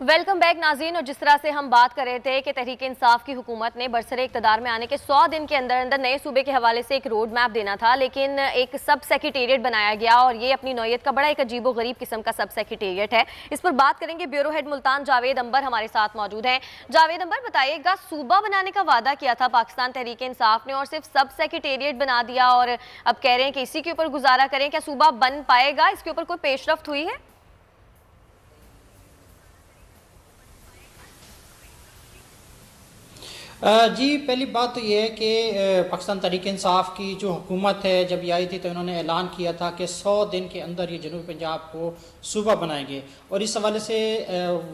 Welcome back नाज़रीन। और जिस तरह से हम बात कर रहे थे कि तहरीक इंसाफ की हुकूमत ने बरसरे इक़्तिदार में आने के 100 दिन के अंदर अंदर नए सूबे के हवाले से एक रोड मैप देना था, लेकिन एक सब सेक्रेटेरिएट बनाया गया और ये अपनी नौयत का बड़ा एक अजीबो गरीब किस्म का सब सेक्रेटेरिएट है। इस पर बात करेंगे। ब्यूरो हेड मुल्तान जावेद अंबर हमारे साथ मौजूद हैं। जावेद अंबर, बताइएगा, सूबा बनाने का वादा किया था पाकिस्तान तहरीक इंसाफ ने और सिर्फ सब सेक्रेटेरिएट बना दिया और अब कह रहे हैं कि इसी के ऊपर गुजारा करें। क्या सूबा बन पाएगा? इसके ऊपर कोई पेशरफ्त हुई है? जी, पहली बात तो ये है कि पाकिस्तान तहरीक इंसाफ की जो हुकूमत है जब ये आई थी तो इन्होंने ऐलान किया था कि 100 दिन के अंदर ये जनूबी पंजाब को सूबा बनाएंगे और इस हवाले से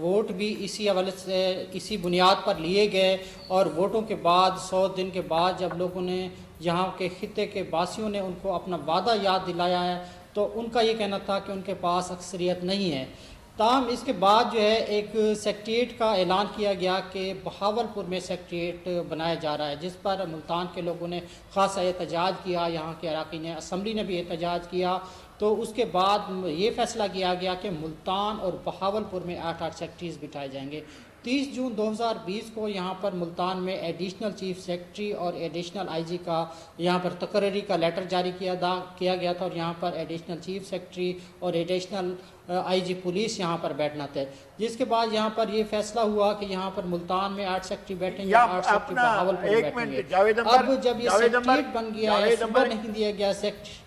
वोट भी इसी हवाले से इसी बुनियाद पर लिए गए। और वोटों के बाद 100 दिन के बाद जब लोगों ने यहाँ के खित्ते के वासियों ने उनको अपना वादा याद दिलाया है तो उनका ये कहना था कि उनके पास अक्सरियत नहीं है। ताहम इसके बाद जो है एक सेक्रेटेरिएट का ऐलान किया गया कि बहावलपुर में सेक्रेटेरिएट बनाया जा रहा है, जिस पर मुल्तान के लोगों ने ख़ासा एहतजाज किया, यहाँ के अराकीन असम्बली ने भी एहतजाज किया। तो उसके बाद ये फैसला किया गया कि मुल्तान और बहावलपुर में 8-8 सेक्रेटरीज बिठाए जाएंगे। 30 जून 2020 को यहाँ पर मुल्तान में एडिशनल चीफ सेक्रेटरी और एडिशनल आईजी का यहाँ पर तकर्री का लेटर जारी किया गया था और यहाँ पर एडिशनल चीफ सेक्रेटरी और एडिशनल आईजी पुलिस यहाँ पर बैठना थे, जिसके बाद यहाँ पर ये फैसला हुआ कि यहाँ पर मुल्तान में 8 सेक्रेटरी बैठेंगे, 8 सेक्रेटरी बहावलपुर में बैठेंगे। अब जब ये सेक्रेटेरिएट बन गया है, सूबा नहीं दिया गया सेक्रेटरी।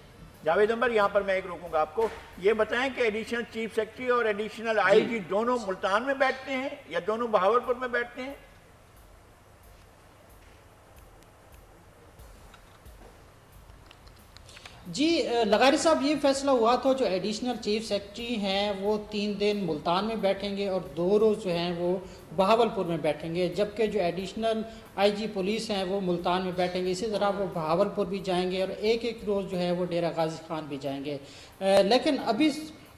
जावेद अंबर, यहाँ पर मैं एक रोकूंगा आपको। ये बताएं कि एडिशनल चीफ सेक्रेटरी और एडिशनल आईजी दोनों मुल्तान में बैठते हैं या दोनों बहावलपुर में बैठते हैं? जी, लगारी साहब, ये फैसला हुआ था जो एडिशनल चीफ सेक्रेटरी हैं वो 3 दिन मुल्तान में बैठेंगे और 2 रोज़ जो हैं वो बहावलपुर में बैठेंगे, जबकि जो एडिशनल आईजी पुलिस हैं वो मुल्तान में बैठेंगे। इसी तरह वो बहावलपुर भी जाएंगे और एक एक रोज़ जो है वो डेरा गाजी खान भी जाएंगे। लेकिन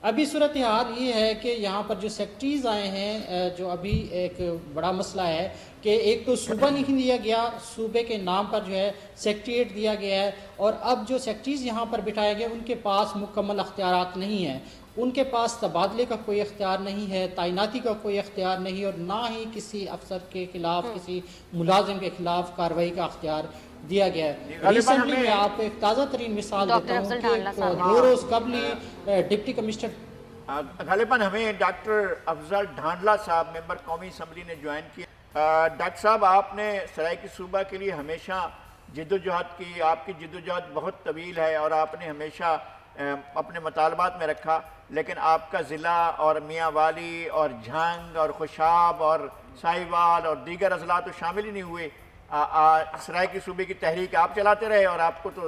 अभी सूरत हाल ये है कि यहाँ पर जो सेक्रेटरीज आए हैं, जो अभी एक बड़ा मसला है कि एक तो सूबा नहीं दिया गया, सूबे के नाम पर जो है सेक्रेटेरिएट दिया गया है और अब जो सेक्रेटरीज यहाँ पर बिठाए गए उनके पास मुकम्मल अख्तियारात नहीं हैं। उनके पास तबादले का कोई अख्तियार नहीं है, तैनाती का कोई अख्तियार नहीं और ना ही किसी अफसर के खिलाफ, किसी मुलाजिम के खिलाफ कार्रवाई का अख्तियार दिया गया है। रिसेंटली में आप एक ताज़ा तरीन मिसाल देता हूँ कि 2 रोज़ कबल ही डिप्टी कमिश्नर गालिबन हमें डॉक्टर अफजल ढांडला साहब मेंबर कौमी असम्बली ने ज्वाइन किया। डॉक्टर साहब, आपने सराइकी सूबा के लिए हमेशा जिद्दोजहद की, आपकी जिद्दोजहद बहुत तवील है और आपने हमेशा अपने मुतालबात में रखा, लेकिन आपका ज़िला और मियाँ वाली और झंग और खुशाब और साहिवाल और दीगर अजला तो शामिल ही नहीं हुए। सराइकी सूबे की तहरीक आप चलाते रहे और आपको तो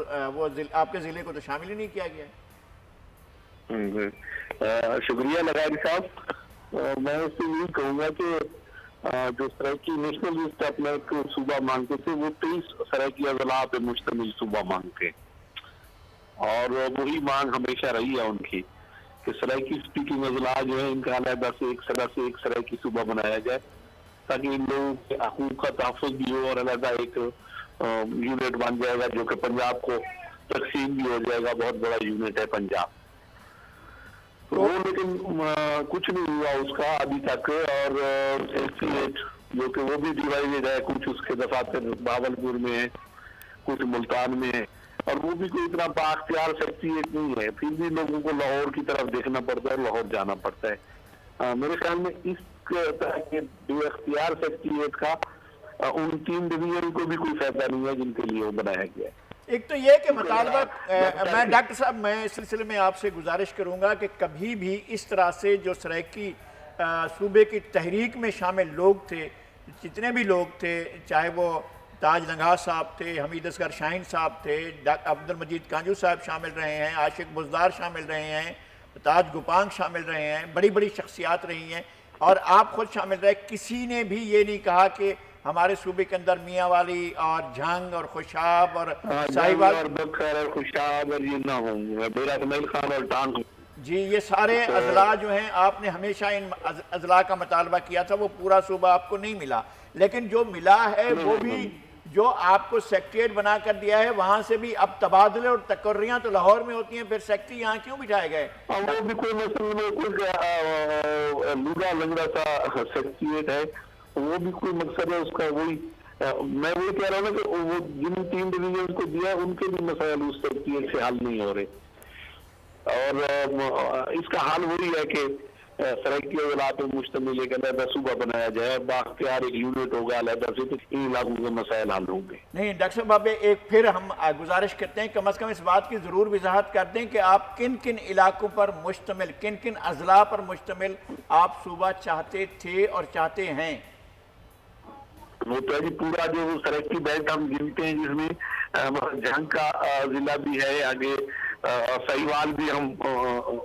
आपके ज़िले को तो शामिल ही नहीं किया गया। शुक्रिया लगारी साहब। मैं उससे यही कहूँगा कि जो सराइकी नेशनल लिस्ट अपना एक सूबा मांगते थे वो 23 सराइकी अजला पे मुश्तमिल सूबा मांगते और वही मांग हमेशा रही है उनकी कि सराइकी स्पीकिंग अजला जो है इनका अलहदा से एक सराइकी सूबा बनाया जाए ताकि इन लोगों के हकूक का तहफ़्फ़ुज़ भी हो और अलहदा एक यूनिट बन जाएगा जो कि पंजाब को तकसीम भी हो जाएगा। बहुत बड़ा यूनिट है पंजाब। तो लेकिन कुछ नहीं हुआ उसका अभी तक और सेक्रेटेरिएट जो कि वो भी डिवाइडेड है, कुछ उसके दफातर बहावलपुर में है, कुछ मुल्तान में है और वो भी कोई इतना बाख्तियार सेक्रेटेरिएट नहीं है। फिर भी लोगों को लाहौर की तरफ देखना पड़ता है, लाहौर जाना पड़ता है। मेरे ख्याल में इस तरह के बेअख्तियार सेक्रेटेरिएट का उन 3 डिवीजन को भी कोई फायदा नहीं है जिनके लिए वो बनाया गया है। एक तो ये कि मुतालबा, मैं डॉक्टर साहब, मैं इस सिलसिले में आपसे गुजारिश करूंगा कि कभी भी इस तरह से जो सराइकी सूबे की तहरीक में शामिल लोग थे, जितने भी लोग थे, चाहे वो ताज नगाह साहब थे, हमीद असगर शाहीन साहब थे, अब्दुल मजीद कांजू साहब शामिल रहे हैं, आशिक बुज़दार शामिल रहे हैं, ताज गुपांग शामिल रहे हैं, बड़ी बड़ी शख्सियात रही हैं और आप खुद शामिल रहे। किसी ने भी ये नहीं कहा कि हमारे सूबे के अंदर मियाँ वाली और झंग और खुशाब और साहिवाल और बकर और खुशाब और ये ना होंगे, बेरा कमल खान और टांग जी, ये सारे अजला जो हैं आपने हमेशा इन अजला का मुतालबा किया था, वो पूरा सूबा आपको नहीं मिला, लेकिन जो मिला है वो भी जो आपको सेक्रेटरीट बना कर दिया है वहां से भी अब तबादले और तकर्रियां तो लाहौर में होती हैं, फिर सेक्रेटरी यहाँ क्यों बिठाए गए? वो भी कोई मसला कोई लूड़ा लंगड़ा सा सेक्रेटरीट है, वो भी कोई मकसद है उसका। वही मैं वही कह रहा हूँ ना कि वो जिन 3 डिवीजन को दिया उनके भी मसाइल उस सेक्रेटरीट से हल नहीं हो रहे। और इसका हाल वही है कि सराइकी अजला पर मुश्तमिल एक अलहदा सूबा बनाया जाए, बाख्तियार एक यूनिट होगा अलहदा से, तो इन इलाकों के मसाइल हल होंगे। नहीं डॉक्टर साहब, अब एक फिर हम गुजारिश करते हैं कम अज़ कम इस बात की ज़रूर वजाहत कर दें कि आप किन किन इलाकों पर मुश्तमिल, किन किन अजला पर मुश्तमिल आप सूबा चाहते थे और चाहते हैं? वो तो जी पूरा जो सराइकी बेल्ट हम गिनते हैं, जिसमें जंग का जिला भी है, आगे सहीवाल भी हम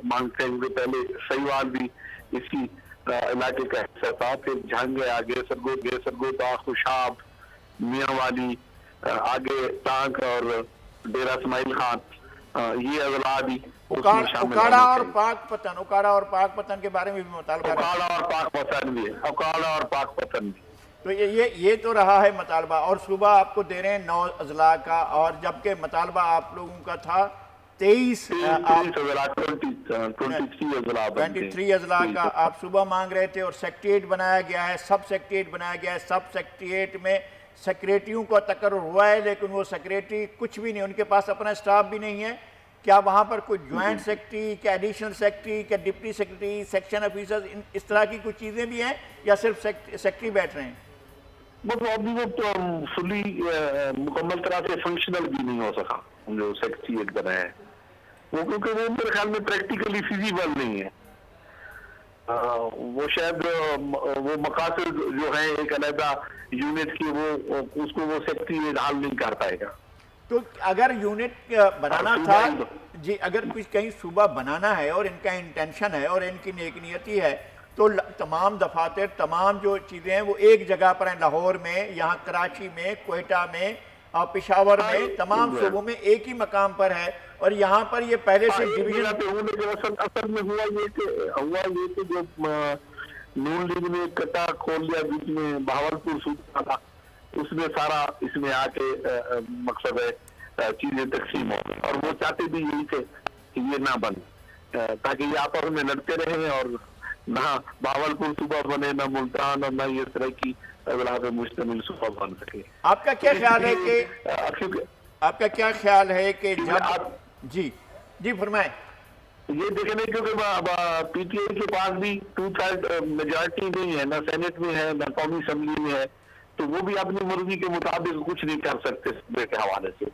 मांगते हैं, पहले सहीवाल भी इसी इलाके का हिस्सा था, फिर झंग है, आगे सरगोदा, खुशाब, मियांवाली, आगे टांक और डेरा इस्माइल खान, ये अजला भी उकाड़ा और पाकपतन के बारे में भी मुतालबा, उकाड़ा और पाकपतन भी है, उकाड़ा और पाकपतन भी। तो ये तो रहा है मुतालबा। और सूबा आपको दे रहे हैं 9 अजला का, और जबकि मुतालबा आप लोगों का था 23 अजला का आप सूबा मांग रहे थे, और सेक्रेटरीट बनाया गया है, सब सेक्रेटरीट बनाया गया है। सब सेक्रेटरीट में सेक्रेटरियों का तकर्रुर हुआ है, लेकिन वो सेक्रेटरी कुछ भी नहीं, उनके पास अपना स्टाफ भी नहीं है। क्या वहाँ पर कोई ज्वाइंट सेक्रेटरी, क्या एडिशनल सेक्रेटरी, क्या डिप्टी सेक्रेटरी, सेक्शन ऑफिसर, इस तरह की कुछ चीज़ें भी हैं, या सिर्फ सेक्रेटरी बैठ रहे हैं? मतलब अभी वो तो फुली मुकम्मल तरह से फंक्शनल भी नहीं हो सका जो सेक्रेटरीट बनाया है वो, क्योंकि वो मेरे ख्याल में प्रैक्टिकली फिजिबल नहीं है। वो शायद वो मकासद जो है एक अलग यूनिट की, वो उसको वो सेक्रेटरी हाल नहीं कर पाएगा। तो अगर यूनिट बनाना था जी, अगर कुछ कहीं सूबा बनाना है और इनका इंटेंशन है और इनकी नेक नियति है, तो तमाम दफातर, तमाम जो चीज़ें हैं वो एक जगह पर हैं, लाहौर में, यहाँ कराची में, कोयटा में और पेशावर में, तमाम सूबों में एक ही मकाम पर है। और यहाँ पर ये पहले से डिवीजन असल में हुआ ये कि जो नून लीग ने कटा खोल लिया बीच में, बहावलपुर सूबा था, उसमें सारा इसमें आके मकसद है चीजें तकसीम हो, और वो चाहते भी यही थे कि ये ना बने, ताकि ये आपस में लड़ते रहे और ना बहावलपुर सूबा बने, ना मुल्तान, और ना ये तरह की अजला पे मुश्तमिल सूबा बन सके। आपका क्या ख्याल है कि जब आप जी फरमाएं। ये देखने, क्योंकि पीटीआई के पास भी 2/3 मेजॉरिटी नहीं है, ना सेनेट में है, ना कौमी असेंबली में है, तो वो भी अपनी मर्जी के मुताबिक कुछ नहीं कर सकते सूबे के हवाले से।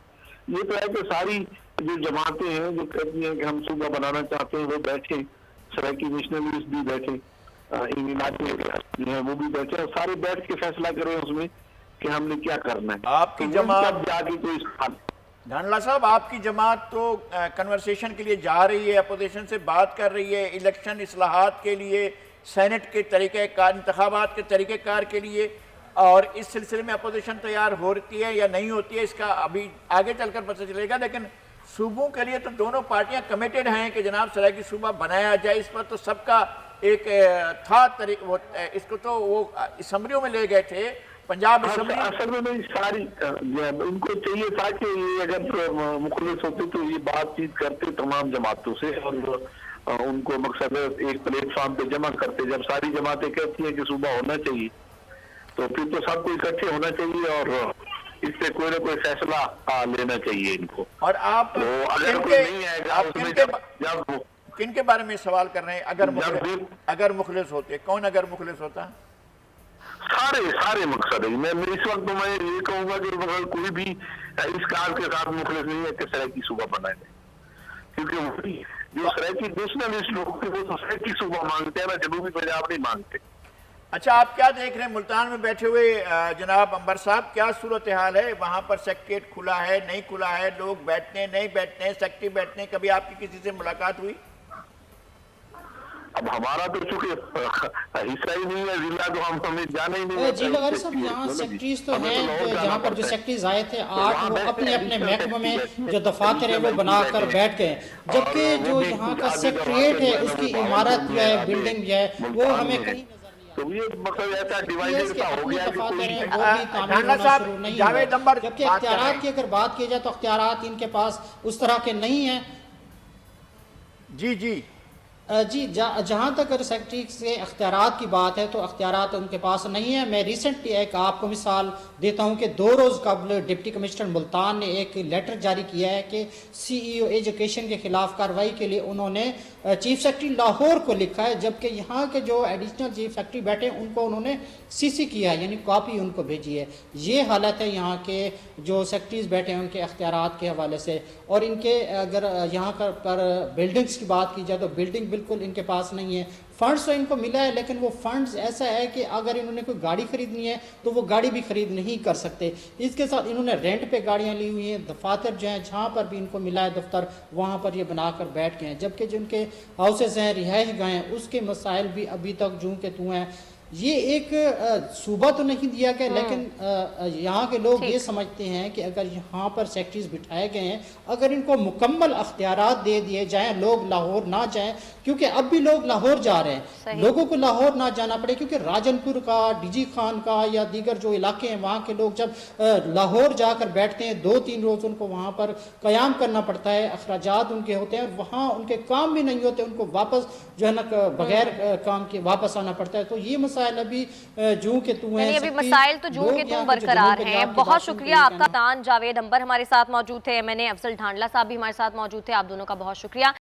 ये तो है कि सारी जो जमातें हैं जो कहती हैं कि हम सूबा बनाना चाहते हैं, वो बैठे, सराइकी मिशनरीज भी बैठे, इन इलाके जो है वो भी बैठे, और सारे बैठ के फैसला करें उसमें कि हमने क्या करना है। आपकी जमात जाके कोई धानला साहब, आपकी जमात तो कन्वर्सेशन के लिए जा रही है, अपोजिशन से बात कर रही है, इलेक्शन इस्लाहात के लिए, सेनेट के तरीक़ेकार, इंतखाबात के तरीक़ेकार के लिए, और इस सिलसिले में अपोजिशन तैयार होती है या नहीं होती है, इसका अभी आगे चलकर पता चलेगा। लेकिन सूबों के लिए तो दोनों पार्टियां कमिटेड हैं कि जनाब सराइकी सूबा बनाया जाए। इस पर तो सबका एक था वो, इसको तो वो असम्बलियों में ले गए थे, पंजाब असेंबली। असल में नहीं, सारी उनको चाहिए था कि ये अगर मुखलिस होते तो ये बातचीत करते तमाम जमातों से, और उनको मकसद एक प्लेटफॉर्म पे जमा करते। जब सारी जमातें कहती हैं कि सूबा होना चाहिए, तो फिर तो सबको इकट्ठे होना चाहिए और इस पे कोई ना कोई फैसला लेना चाहिए इनको। और आप तो अगर कोई नहीं आएगा, किन के बारे में सवाल कर रहे हैं? अगर मुखलिस होते, कौन अगर मुखलिस होता? सारे मकसद है। मैं इस वक्त तो मैं ये कहूंगा कि कोई भी इस कार के साथ मुखलिस नहीं है कि सराइकी सूबा बनाए, क्योंकि वही जो सराइकी नेशनलिस्ट लोग थे वो तो सराइकी सूबा मांगते हैं ना, जनूबी पंजाब नहीं मांगते। अच्छा, आप क्या देख रहे हैं मुल्तान में बैठे हुए जनाब अंबर साहब, क्या सूरत हाल है वहाँ पर? सेक्रेटरीट खुला है, नहीं खुला है? लोग बैठते हैं, नहीं बैठते हैं, सेक्रेटरी बैठते हैं? कभी आपकी किसी से मुलाकात हुई? अब हमारा तो चूंकि हिस्सा ही नहीं है जिला, तो हम हमें जाना ही नहीं। जी लगारी साहब, यहाँ सेक्रेटरीज तो हैं, जहाँ पर जो सेक्रेटरीज आए थे 8, वो अपने अपने महकमे में जो दफातर है वो बनाकर बैठ गए, जबकि जो यहाँ का सेक्रेटरीट है उसकी इमारत जो है, बिल्डिंग जो है, वो हमें कहीं तो ये मतलब ऐसा ये डिवाइडेड इसके सा हो अपनी गया कि दफातर कोई हैं, वो भी तामील ढांडा होना साहब, शुरू नहीं जावेद हुआ। अंबर जबकि बात कर रहे अख्तियारात हैं। की अगर बात की जाए तो अख्तियारात इनके पास उस तरह के नहीं हैं। जी जी जी जहाँ तक अगर सेक्रेटरी के अख्तियारात की बात है तो अख्तियारात उनके पास नहीं है। मैं रिसेंटली एक आपको मिसाल देता हूँ कि 2 रोज़ कबल डिप्टी कमिश्नर मुल्तान ने एक लेटर जारी किया है कि CEO एजुकेशन के खिलाफ कार्रवाई के लिए उन्होंने चीफ सेक्रेटरी लाहौर को लिखा है, जबकि यहाँ के जो एडिशनल चीफ सेक्रेटरी बैठे हैं उनको उन्होंने CC किया है, यानी कॉपी उनको भेजी है। ये हालत है यहाँ के जो सेक्रेटरीज बैठे हैं उनके अख्तियारात के हवाले से। और इनके अगर यहाँ पर बिल्डिंग्स की बात की जाए तो बिल्डिंग बिल्कुल इनके पास नहीं है। फंड्स तो इनको मिला है, लेकिन वो फंड्स ऐसा है कि अगर इन्होंने कोई गाड़ी खरीदनी है तो वो गाड़ी भी खरीद नहीं कर सकते। इसके साथ इन्होंने रेंट पे गाड़ियां ली हुई हैं। दफातर जो हैं जहाँ पर भी इनको मिला है दफ्तर, वहाँ पर ये बनाकर बैठ गए हैं, जबकि जिनके हाउसेस हैं, रिहाइश गाह हैं, उसके मसाइल भी अभी तक जूं के तूं हैं। ये एक सूबा तो नहीं दिया गया, लेकिन यहाँ के लोग ये समझते हैं कि अगर यहाँ पर सेक्रेटरीज बिठाए गए हैं, अगर इनको मुकम्मल अख्तियारात दे दिए जाएं, लोग लाहौर ना जाएं, क्योंकि अब भी लोग लाहौर जा रहे हैं, लोगों को लाहौर ना जाना पड़े, क्योंकि राजनपुर का, DG खान का या दीगर जो इलाके हैं वहाँ के लोग जब लाहौर जाकर बैठते हैं 2-3 रोज़ उनको वहाँ पर क़याम करना पड़ता है, अखराजात उनके होते हैं और वहाँ उनके काम भी नहीं होते, उनको वापस जो है ना बगैर काम के वापस आना पड़ता है। तो ये मसाइल अभी जूं के तू हैं, अभी मसाइल तो जूं के तू बरकरार हैं। बहुत शुक्रिया आपका। जावेद अंबर हमारे साथ मौजूद थे, MNA अफजल ढांडला साहब भी हमारे साथ मौजूद थे, आप दोनों का बहुत शुक्रिया।